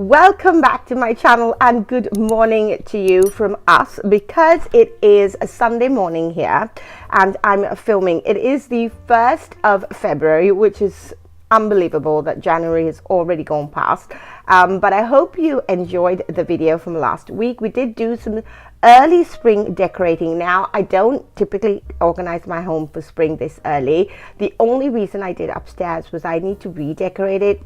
Welcome back to my channel and good morning to you from us, because it is a Sunday morning here and I'm filming. It is the 1st of February, which is unbelievable that January has already gone past. But I hope you enjoyed the video from last week. We did do some early spring decorating. Now, I don't typically organize my home for spring this early. The only reason I did upstairs was I need to redecorate it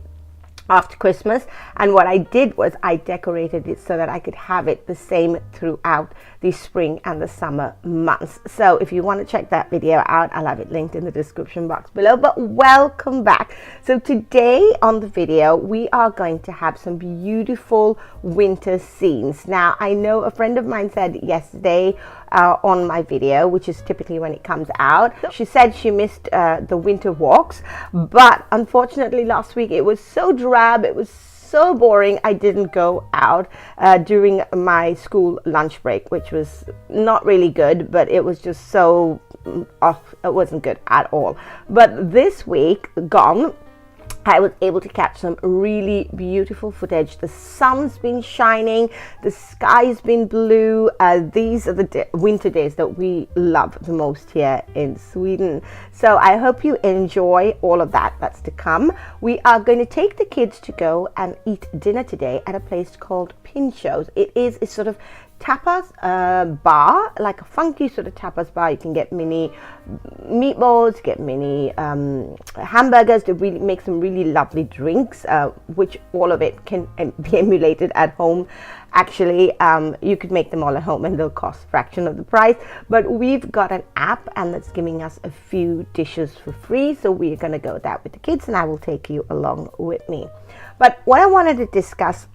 after Christmas, and what I did was I decorated it so that I could have it the same throughout the spring and the summer months. So if you want to check that video out, I'll have it linked in the description box below. But welcome back. So today on the video we are going to have some beautiful winter scenes. Now, I know a friend of mine said yesterday on my video, which is typically when it comes out, she said she missed the winter walks, but unfortunately last week it was so drab, it was so boring. I didn't go out during my school lunch break, which was not really good, but it was just so off. It wasn't good at all. But this week gone, I was able to catch some really beautiful footage. The sun's been shining, the sky's been blue. These are the winter days that we love the most here in Sweden. So I hope you enjoy all of that that's to come. We are going to take the kids to go and eat dinner today at a place called Pinchos. It is a sort of tapas bar, like a funky sort of tapas bar. You can get mini meatballs, get mini hamburgers, to really make some really lovely drinks, which all of it can be emulated at home. Actually, you could make them all at home and they'll cost a fraction of the price. But we've got an app and that's giving us a few dishes for free, so we're going to go that with the kids, and I will take you along with me. But what I wanted to discuss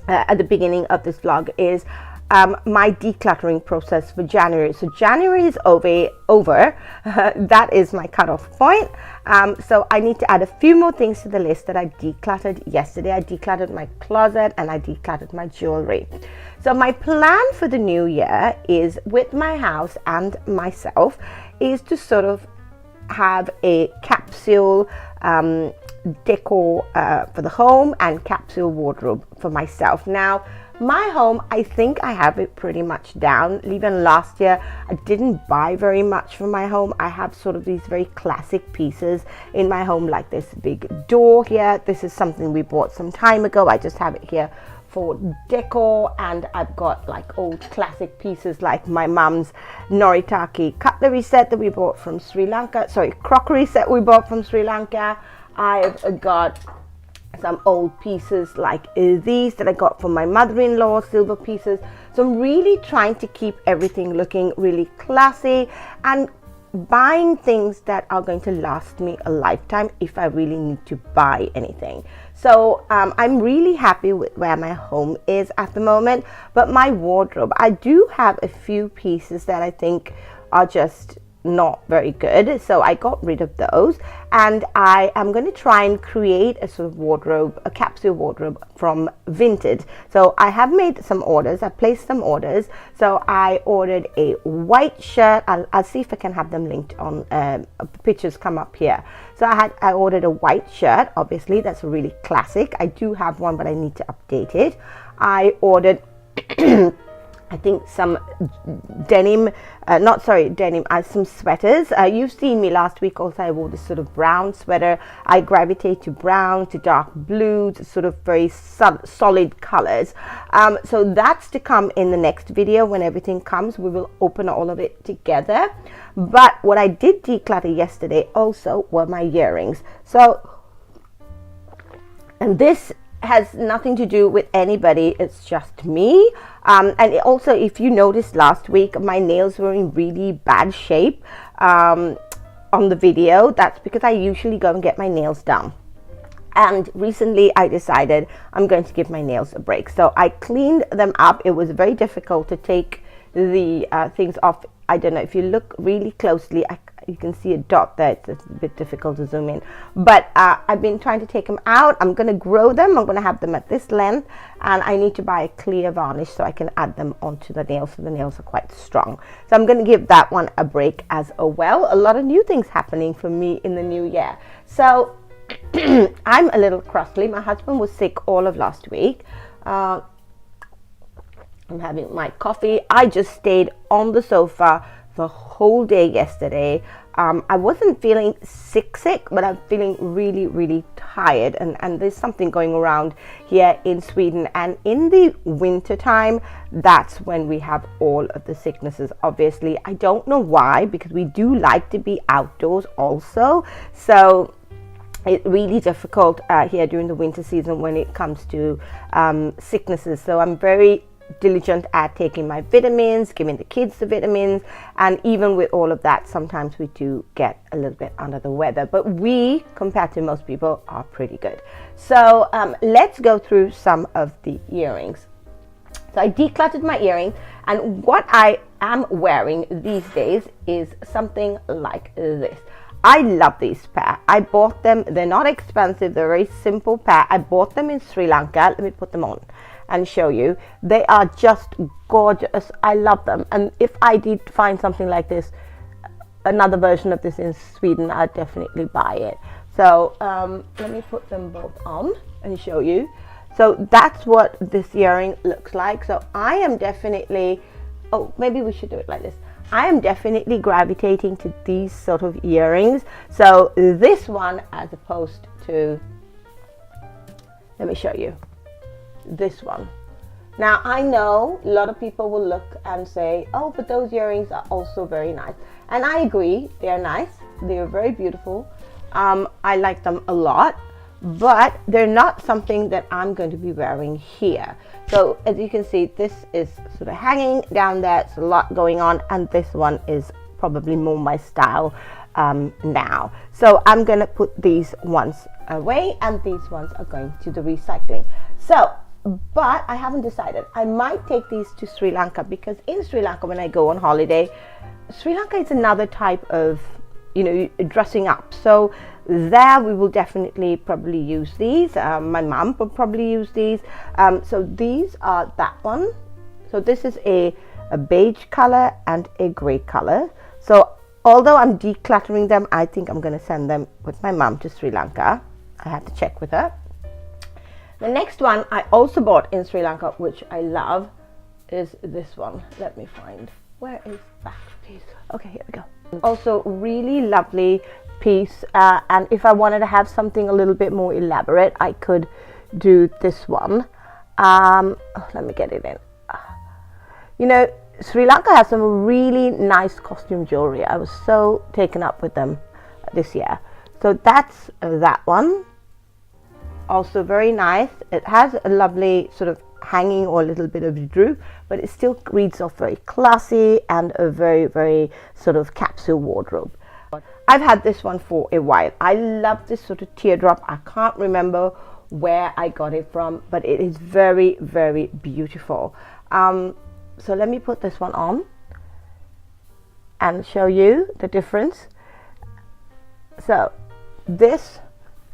at the beginning of this vlog is my decluttering process for January. So January is over. That is my cutoff point. So I need to add a few more things to the list that I decluttered yesterday. I decluttered my closet and I decluttered my jewelry. So my plan for the new year is, with my house and myself, is to sort of have a capsule decor for the home and capsule wardrobe for myself. Now, my home, I think I have it pretty much down. Even last year, I didn't buy very much for my home. I have sort of these very classic pieces in my home, like this big door here. This is something we bought some time ago. I just have it here for decor, and I've got like old classic pieces like my mum's Noritaki cutlery set that we bought from Sri Lanka. Sorry, crockery set we bought from Sri Lanka. I've got some old pieces like these that I got from my mother-in-law, silver pieces. So I'm really trying to keep everything looking really classy and buying things that are going to last me a lifetime if I really need to buy anything. So I'm really happy with where my home is at the moment. But my wardrobe, I do have a few pieces that I think are just not very good, so I got rid of those, and I am going to try and create a sort of wardrobe, a capsule wardrobe from Vinted. So I have made some orders, I placed some orders. So I ordered a white shirt. I'll see if I can have them linked on pictures come up here. So I ordered a white shirt. Obviously that's really classic. I do have one, but I need to update it. I ordered I think some denim, some sweaters. You've seen me last week also. I wore this sort of brown sweater. I gravitate to brown, to dark blues, sort of very solid colors. So that's to come in the next video. When everything comes, we will open all of it together. But what I did declutter yesterday also were my earrings. So, and this has nothing to do with anybody, it's just me. And also, if you noticed last week, my nails were in really bad shape on the video. That's because I usually go and get my nails done, and recently I decided I'm going to give my nails a break. So I cleaned them up. It was very difficult to take the things off. I don't know if you look really closely, you can see a dot there. It's a bit difficult to zoom in, but I've been trying to take them out. I'm going to grow them. I'm going to have them at this length, and I need to buy a clear varnish so I can add them onto the nails, so the nails are quite strong. So I'm going to give that one a break as well. A lot of new things happening for me in the new year. So I'm a little crustly. My husband was sick all of last week. I'm having my coffee. I just stayed on the sofa the whole day yesterday. I wasn't feeling sick, but I'm feeling really, really tired. And there's something going around here in Sweden. And in the winter time, that's when we have all of the sicknesses. Obviously, I don't know why, because we do like to be outdoors also. So it's really difficult here during the winter season when it comes to sicknesses. So I'm very diligent at taking my vitamins, giving the kids the vitamins, and even with all of that, sometimes we do get a little bit under the weather, but we, compared to most people, are pretty good. So let's go through some of the earrings. So I decluttered my earrings, and what I am wearing these days is something like this. I love these pair. I bought them. They're not expensive. They're a very simple pair. I bought them in Sri Lanka. Let me put them on and show you. They are just gorgeous. I love them. And if I did find something like this, another version of this in Sweden, I'd definitely buy it. So let me put them both on and show you. So that's what this earring looks like. So I am definitely, oh, maybe we should do it like this. I am definitely gravitating to these sort of earrings. So this one, as opposed to, let me show you, this one. Now I know a lot of people will look and say, oh, but those earrings are also very nice. And I agree, they're nice. They're very beautiful. I like them a lot, but they're not something that I'm going to be wearing here. So as you can see, this is sort of hanging down there. It's a lot going on, and this one is probably more my style now. So I'm gonna put these ones away, and these ones are going to the recycling. So, but I haven't decided. I might take these to Sri Lanka, because in Sri Lanka, when I go on holiday, Sri Lanka is another type of, you know, dressing up. So there we will definitely probably use these. My mum will probably use these. So these are that one. So this is a beige color and a gray color. So although I'm decluttering them, I think I'm going to send them with my mum to Sri Lanka. I have to check with her. The next one I also bought in Sri Lanka, which I love, is this one. Let me find, where is that piece? Okay, here we go. Also really lovely piece, and if I wanted to have something a little bit more elaborate, I could do this one. Let me get it in. You know, Sri Lanka has some really nice costume jewelry. I was so taken up with them this year. So that's that one. Also very nice. It has a lovely sort of hanging or a little bit of a droop, but it still reads off very classy and a very, very sort of capsule wardrobe. I've had this one for a while. I love this sort of teardrop. I can't remember where I got it from, but it is very, very beautiful. So let me put this one on and show you the difference. So this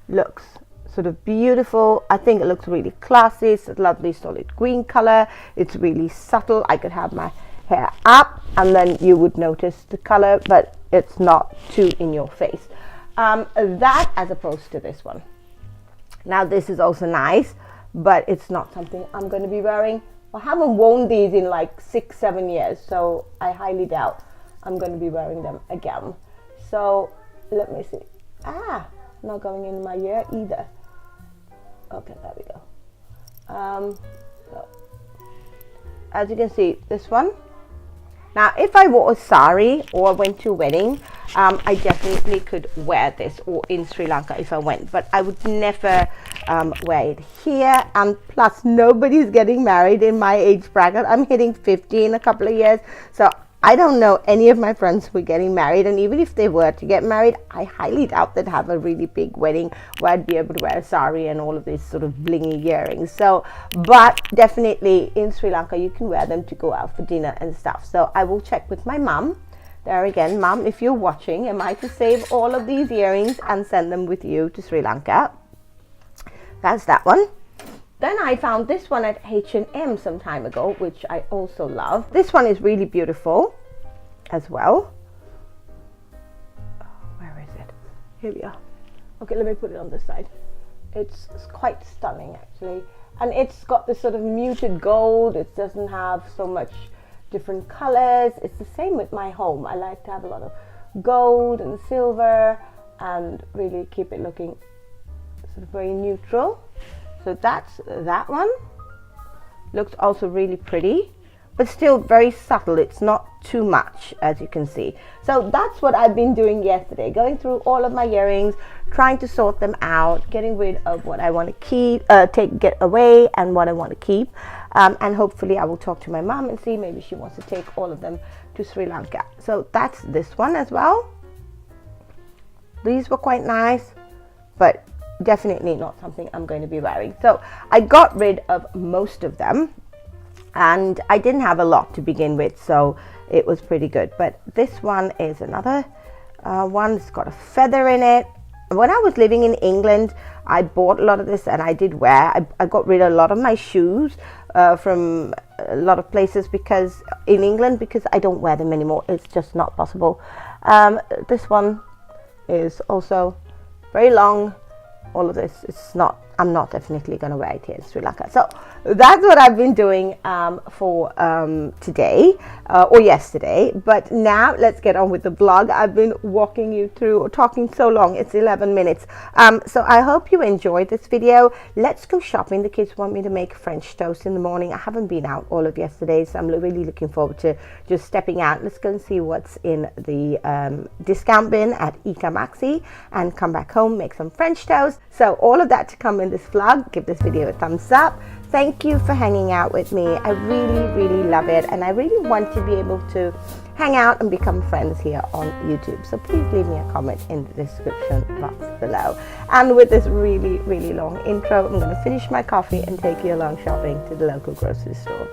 looks sort of beautiful. I think it looks really classy. It's a lovely solid green color. It's really subtle. I could have my hair up and then you would notice the color, but it's not too in your face. That as opposed to this one. Now this is also nice, but it's not something I'm going to be wearing. I haven't worn these in like 6-7 years, so I highly doubt I'm going to be wearing them again. So let me see. Not going in my ear either. Okay, there we go. So, as you can see, this one. Now, if I wore a sari or went to a wedding, I definitely could wear this, or in Sri Lanka if I went, but I would never wear it here. And plus, nobody's getting married in my age bracket. I'm hitting 50 in a couple of years, so I don't know any of my friends who are getting married, and even if they were to get married, I highly doubt they'd have a really big wedding where I'd be able to wear a sari and all of these sort of blingy earrings. So, but definitely in Sri Lanka, you can wear them to go out for dinner and stuff. So I will check with my mum. There again, mum, if you're watching, am I to save all of these earrings and send them with you to Sri Lanka? That's that one. Then I found this one at H&M some time ago, which I also love. This one is really beautiful as well. Where is it? Here we are. Okay, let me put it on this side. It's quite stunning actually, and it's got this sort of muted gold. It doesn't have so much different colors. It's the same with my home. I like to have a lot of gold and silver and really keep it looking sort of very neutral. So that's that one. Looks also really pretty, but still very subtle. It's not too much, as you can see. So that's what I've been doing yesterday, going through all of my earrings, trying to sort them out, getting rid of what I want to keep, get away, and what I want to keep. And hopefully I will talk to my mom and see maybe she wants to take all of them to Sri Lanka. So that's this one as well. These were quite nice, but definitely not something I'm going to be wearing. So I got rid of most of them, and I didn't have a lot to begin with, so it was pretty good. But this one is another one that's got a feather in it. When I was living in England, I bought a lot of this and I did wear. I got rid of a lot of my shoes from a lot of places because in England, because I don't wear them anymore. It's just not possible. This one is also very long. All of this is not, I'm not definitely going to wear it here in Sri Lanka. So that's what I've been doing for today or yesterday. But now let's get on with the vlog. I've been walking you through or talking so long. It's 11 minutes. So I hope you enjoyed this video. Let's go shopping. The kids want me to make French toast in the morning. I haven't been out all of yesterday, so I'm really looking forward to just stepping out. Let's go and see what's in the discount bin at Ika Maxi and come back home, make some French toast. So all of that to come in this vlog. Give this video a thumbs up. Thank you for hanging out with me. I really love it, and I really want to be able to hang out and become friends here on YouTube. So please leave me a comment in the description box below. And with this really long intro, I'm going to finish my coffee and take you along shopping to the local grocery store.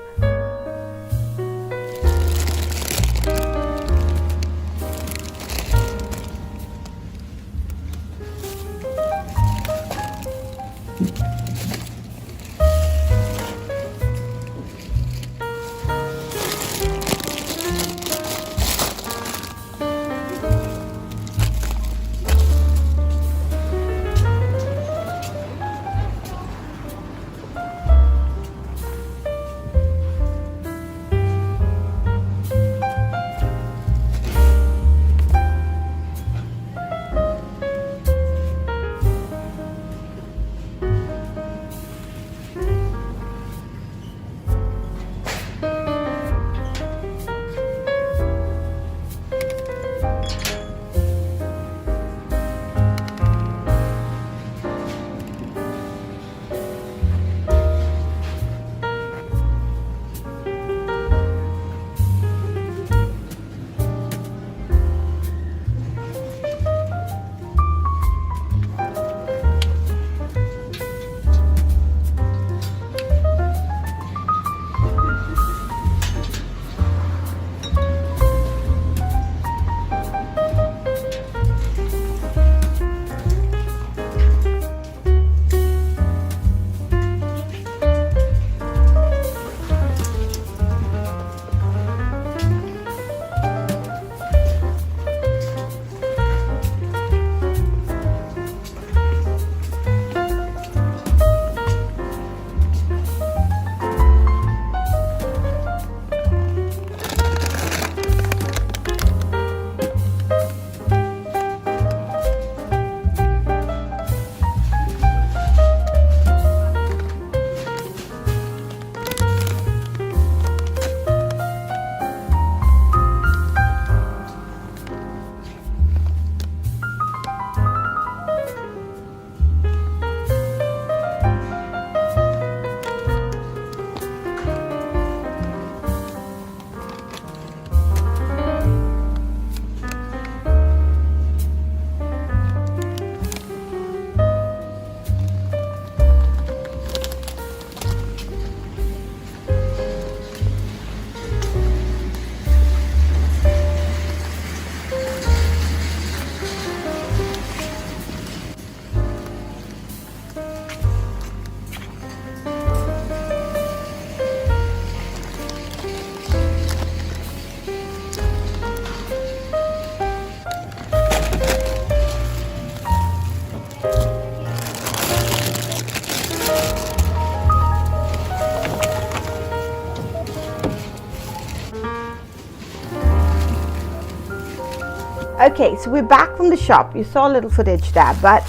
Okay, so we're back from the shop. You saw a little footage there, but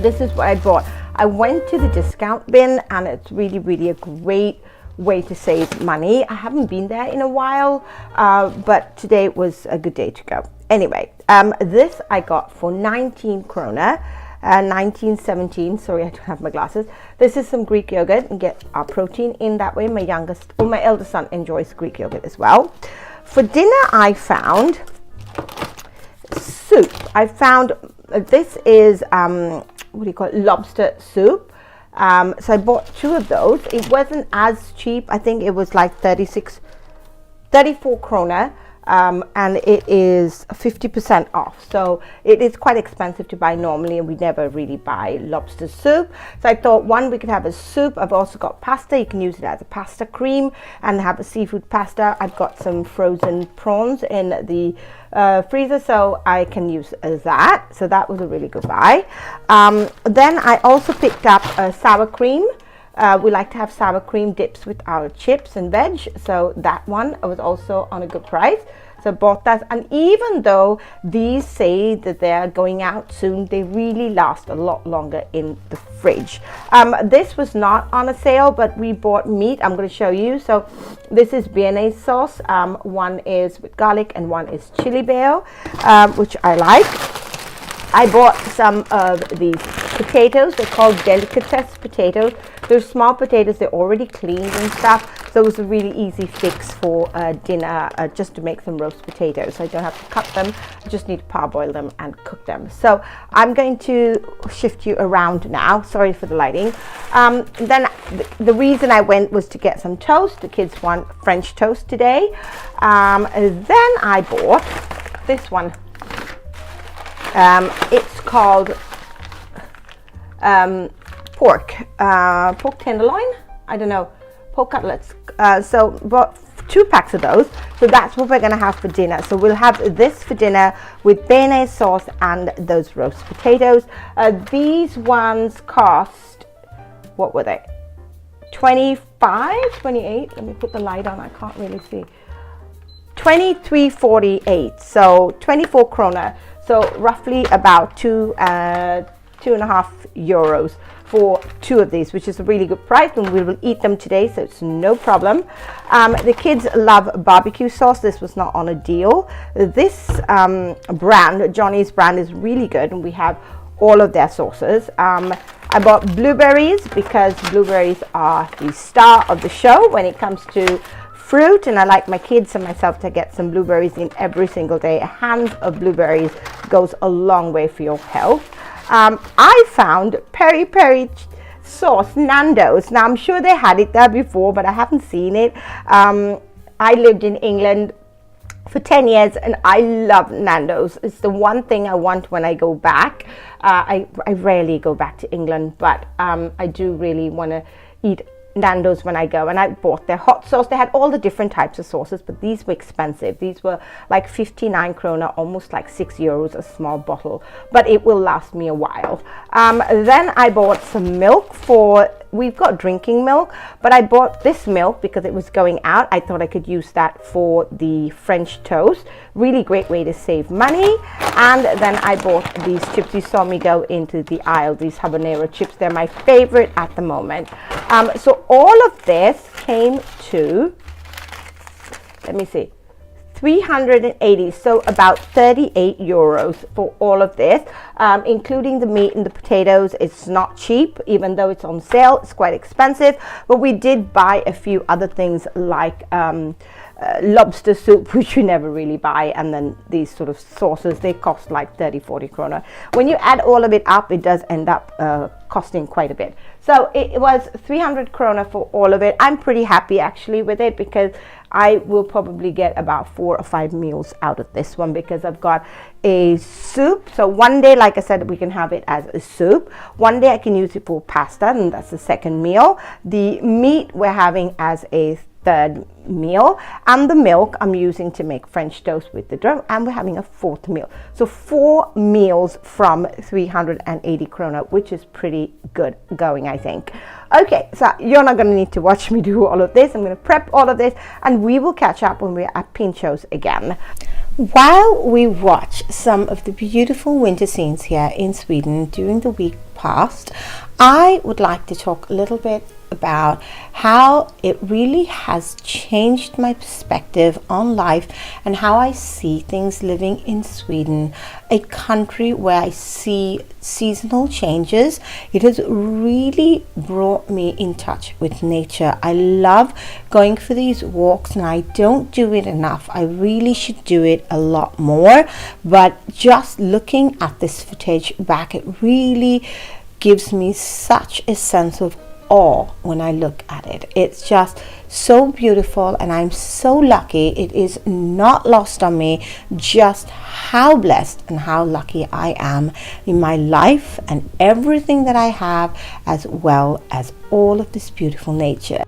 this is what I bought. I went to the discount bin, and it's really, really a great way to save money. I haven't been there in a while, but today was a good day to go. Anyway, this I got for 19 krona. 1917, sorry, I don't have my glasses. This is some Greek yogurt, and get our protein in that way. My eldest son enjoys Greek yogurt as well. For dinner, I found soup. I found this is what do you call it, lobster soup. So I bought 2 of those. It wasn't as cheap. I think it was like 34 krona. And it is 50% off, so it is quite expensive to buy normally, and we never really buy lobster soup. So I thought, one, we could have a soup. I've also got pasta. You can use it as a pasta cream and have a seafood pasta. I've got some frozen prawns in the freezer, so I can use that. So that was a really good buy. Then I also picked up sour cream. We like to have sour cream dips with our chips and veg, so that one was also on a good price. So I bought that, and even though these say that they're going out soon, they really last a lot longer in the fridge. This was not on a sale, but we bought meat. I'm going to show you. So this is béarnaise sauce. One is with garlic and one is chili bail, which I like. I bought some of these potatoes. They're called delicatesse potatoes. They're small potatoes. They're already cleaned and stuff. So it was a really easy fix for dinner, just to make some roast potatoes. So I don't have to cut them. I just need to parboil them and cook them. So I'm going to shift you around now. Sorry for the lighting. Then the reason I went was to get some toast. The kids want French toast today. Then I bought this one. It's called pork tenderloin. I don't know, pork cutlets. So bought 2 packs of those. So that's what we're gonna have for dinner. So we'll have this for dinner with béarnaise sauce and those roast potatoes. These ones cost, what were they? 25, 28. Let me put the light on. I can't really see. 23.48. So 24 krona. So roughly about 2.5 euros for 2 of these, which is a really good price, and we will eat them today, so it's no problem. The kids love barbecue sauce. This was not on a deal. This brand, Johnny's brand, is really good, and we have all of their sauces. I bought blueberries because blueberries are the star of the show when it comes to fruit, and I like my kids and myself to get some blueberries in every single day. A hand of blueberries goes a long way for your health. I found peri peri sauce, Nando's. Now I'm sure they had it there before, but I haven't seen it. I lived in England for 10 years and I love Nando's. It's the one thing I want when I go back. I rarely go back to England, but I do really want to eat Nando's when I go, and I bought their hot sauce. They had all the different types of sauces, but these were expensive. These were like 59 krona, almost like 6 euros a small bottle, but it will last me a while. Then I bought some milk we've got drinking milk, but I bought this milk because it was going out. I thought I could use that for the French toast. Really great way to save money. And then I bought these chips. You saw me go into the aisle, these habanero chips. They're my favorite at the moment. So all of this came to, let me see, 380, so about 38 euros for all of this, including the meat and the potatoes. It's not cheap, even though it's on sale. It's quite expensive, but we did buy a few other things like lobster soup, which you never really buy, and then these sort of sauces. They cost like 30-40 krona. When you add all of it up, it does end up costing quite a bit. So it was 300 krona for all of it. I'm pretty happy actually with it, because I will probably get about 4 or 5 meals out of this one, because I've got a soup. So one day, like I said, we can have it as a soup. One day I can use it for pasta, and that's the second meal. The meat we're having as a third meal, and the milk I'm using to make French toast with the dough, and we're having a fourth meal. So 4 meals from 380 krona, which is pretty good going, I think. Okay, so you're not going to need to watch me do all of this. I'm going to prep all of this, and we will catch up when we're at Pinchos again. While we watch some of the beautiful winter scenes here in Sweden during the week past, I would like to talk a little bit about how it really has changed my perspective on life and how I see things living in Sweden, a country where I see seasonal changes. It has really brought me in touch with nature. I love going for these walks, and I don't do it enough. I really should do it a lot more, but just looking at this footage back, it really gives me such a sense of awe when I look at it. It's just so beautiful, and I'm so lucky. It is not lost on me just how blessed and how lucky I am in my life and everything that I have, as well as all of this beautiful nature.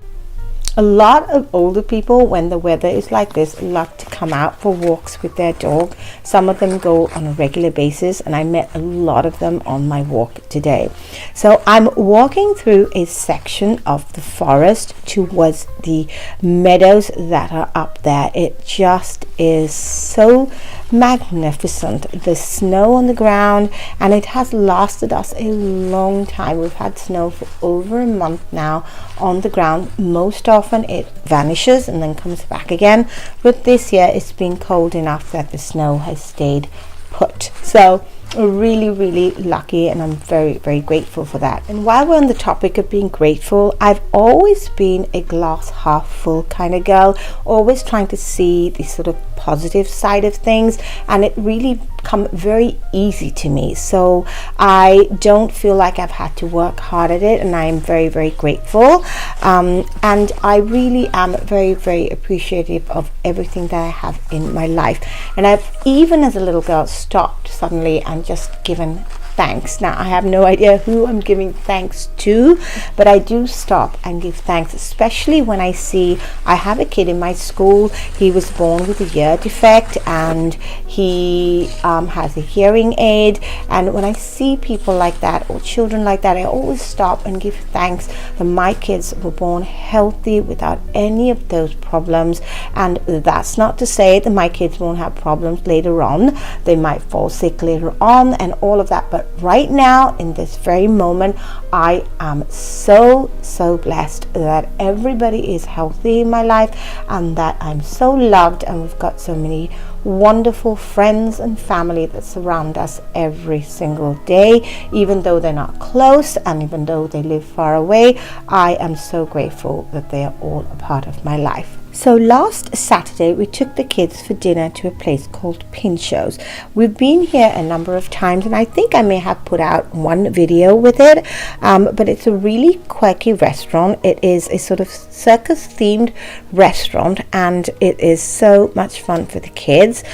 A lot of older people, when the weather is like this, love to come out for walks with their dog. Some of them go on a regular basis, and I met a lot of them on my walk today. So I'm walking through a section of the forest towards the meadows that are up there. It just is so magnificent. The snow on the ground, and it has lasted us a long time. We've had snow for over a month now on the ground. Most often it vanishes and then comes back again, but this year it's been cold enough that the snow has stayed put. So really lucky, and I'm very grateful for that. And while we're on the topic of being grateful, I've always been a glass half full kind of girl, always trying to see the sort of positive side of things, and it really come very easy to me. So I don't feel like I've had to work hard at it, and I am very grateful, and I really am very appreciative of everything that I have in my life. And I've, even as a little girl, stopped suddenly and just given thanks. Now I have no idea who I'm giving thanks to, but I do stop and give thanks, especially when I see, I have a kid in my school. He was born with a ear defect, and he has a hearing aid, and when I see people like that or children like that, I always stop and give thanks that my kids were born healthy without any of those problems. And that's not to say that my kids won't have problems later on. They might fall sick later on and all of that, but right now, in this very moment, I am so blessed that everybody is healthy in my life, and that I'm so loved, and we've got so many wonderful friends and family that surround us every single day. Even though they're not close, and even though they live far away, I am so grateful that they are all a part of my life. So last Saturday we took the kids for dinner to a place called Pinchos. We've been here a number of times, and I think I may have put out one video with it, but it's a really quirky restaurant. It is a sort of circus themed restaurant, and it is so much fun for the kids.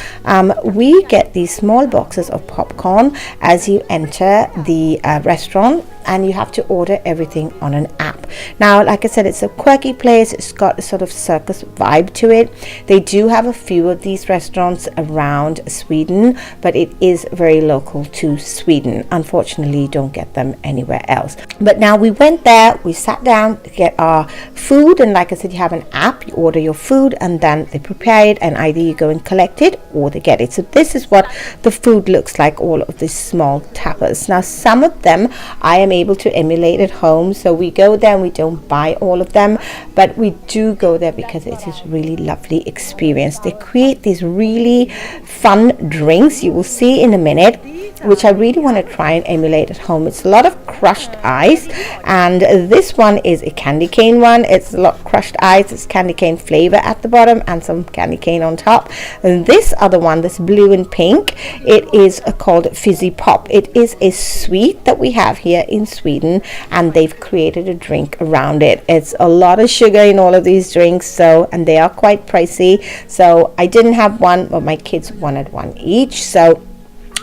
We get these small boxes of popcorn as you enter the restaurant, and you have to order everything on an app. Now, like I said, it's a quirky place. It's got a sort of circus vibe to it. They do have a few of these restaurants around Sweden, but it is very local to Sweden. Unfortunately, you don't get them anywhere else. But now we went there, we sat down to get our food, and like I said, you have an app, you order your food, and then they prepare it, and either you go and collect it or they get it. So this is what the food looks like, all of these small tapas. Now, some of them I am able to emulate at home, so we go there and we don't buy all of them, but we do go there because it is really lovely experience. They create these really fun drinks, you will see in a minute, which I really want to try and emulate at home. It's a lot of crushed ice, and this one is a candy cane one. It's a lot of crushed ice, it's candy cane flavor at the bottom and some candy cane on top. And this other one, this blue and pink, it is called Fizzy Pop. It is a sweet that we have here in Sweden, and they've created a drink around it. It's a lot of sugar in all of these drinks, so, and they are quite pricey. So I didn't have one, but my kids wanted one each, so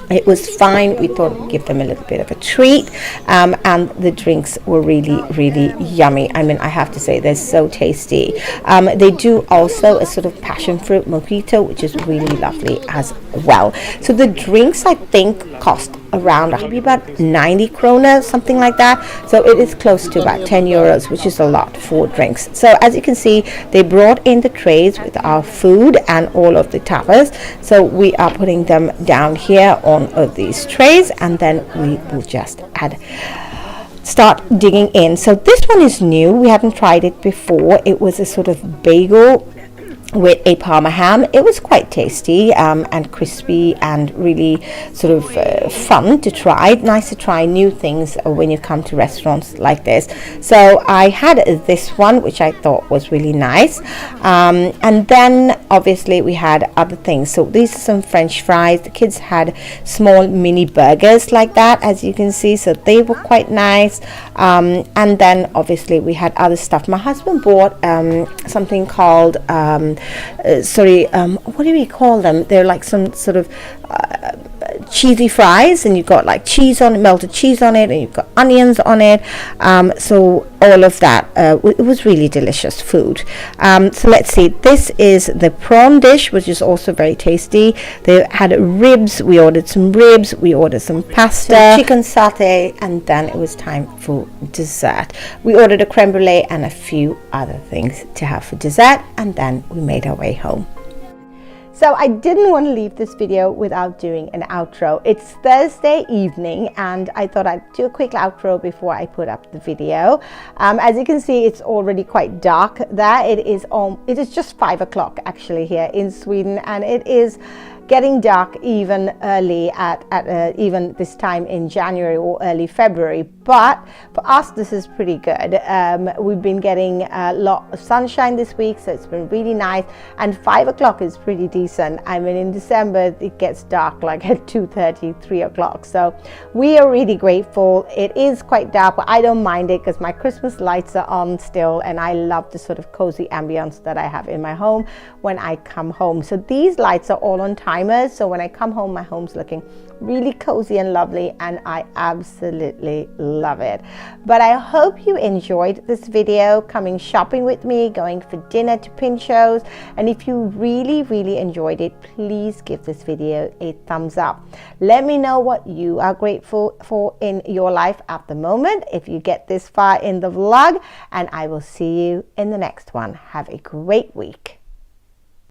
It was fine. We thought we'd give them a little bit of a treat, and the drinks were really, really yummy. I mean, I have to say, they're so tasty. They do also a sort of passion fruit mojito, which is really lovely as well. So the drinks, I think, cost around maybe about 90 kroner, something like that. So it is close to about 10 euros, which is a lot for drinks. So as you can see, they brought in the trays with our food and all of the tapas. So we are putting them down here on these trays, and then we will just start digging in. So this one is new. We haven't tried it before. It was a sort of bagel with a parma ham. It was quite tasty and crispy and really sort of fun to try. Nice to try new things when you come to restaurants like this. So I had this one, which I thought was really nice, and then obviously we had other things. So these are some French fries. The kids had small mini burgers like that, as you can see, so they were quite nice. And then obviously we had other stuff. My husband bought something called what do we call them? They're like some sort of cheesy fries, and you've got like cheese on it, melted cheese on it, and you've got onions on it. So all of that, it was really delicious food. So let's see, this is the prawn dish, which is also very tasty. They had ribs. We ordered some ribs, we ordered some pasta, chicken satay, and then it was time for dessert. We ordered a creme brulee and a few other things to have for dessert, and then we made our way home. So I didn't want to leave this video without doing an outro. It's Thursday evening, and I thought I'd do a quick outro before I put up the video. As you can see, it's already quite dark there. It is just 5 o'clock actually here in Sweden, and it is getting dark even early at even this time in January or early February. But for us, this is pretty good. We've been getting a lot of sunshine this week, so it's been really nice. And 5 o'clock is pretty decent. I mean, in December, it gets dark like at 2:30, 3 o'clock. So we are really grateful. It is quite dark, but I don't mind it because my Christmas lights are on still, and I love the sort of cozy ambience that I have in my home when I come home. So these lights are all on timers, so when I come home, my home's looking really cozy and lovely, and I absolutely love it. But I hope you enjoyed this video, coming shopping with me, going for dinner to Pinchos, and if you really enjoyed it, please give this video a thumbs up. Let me know what you are grateful for in your life at the moment if you get this far in the vlog, and I will see you in the next one. Have a great week.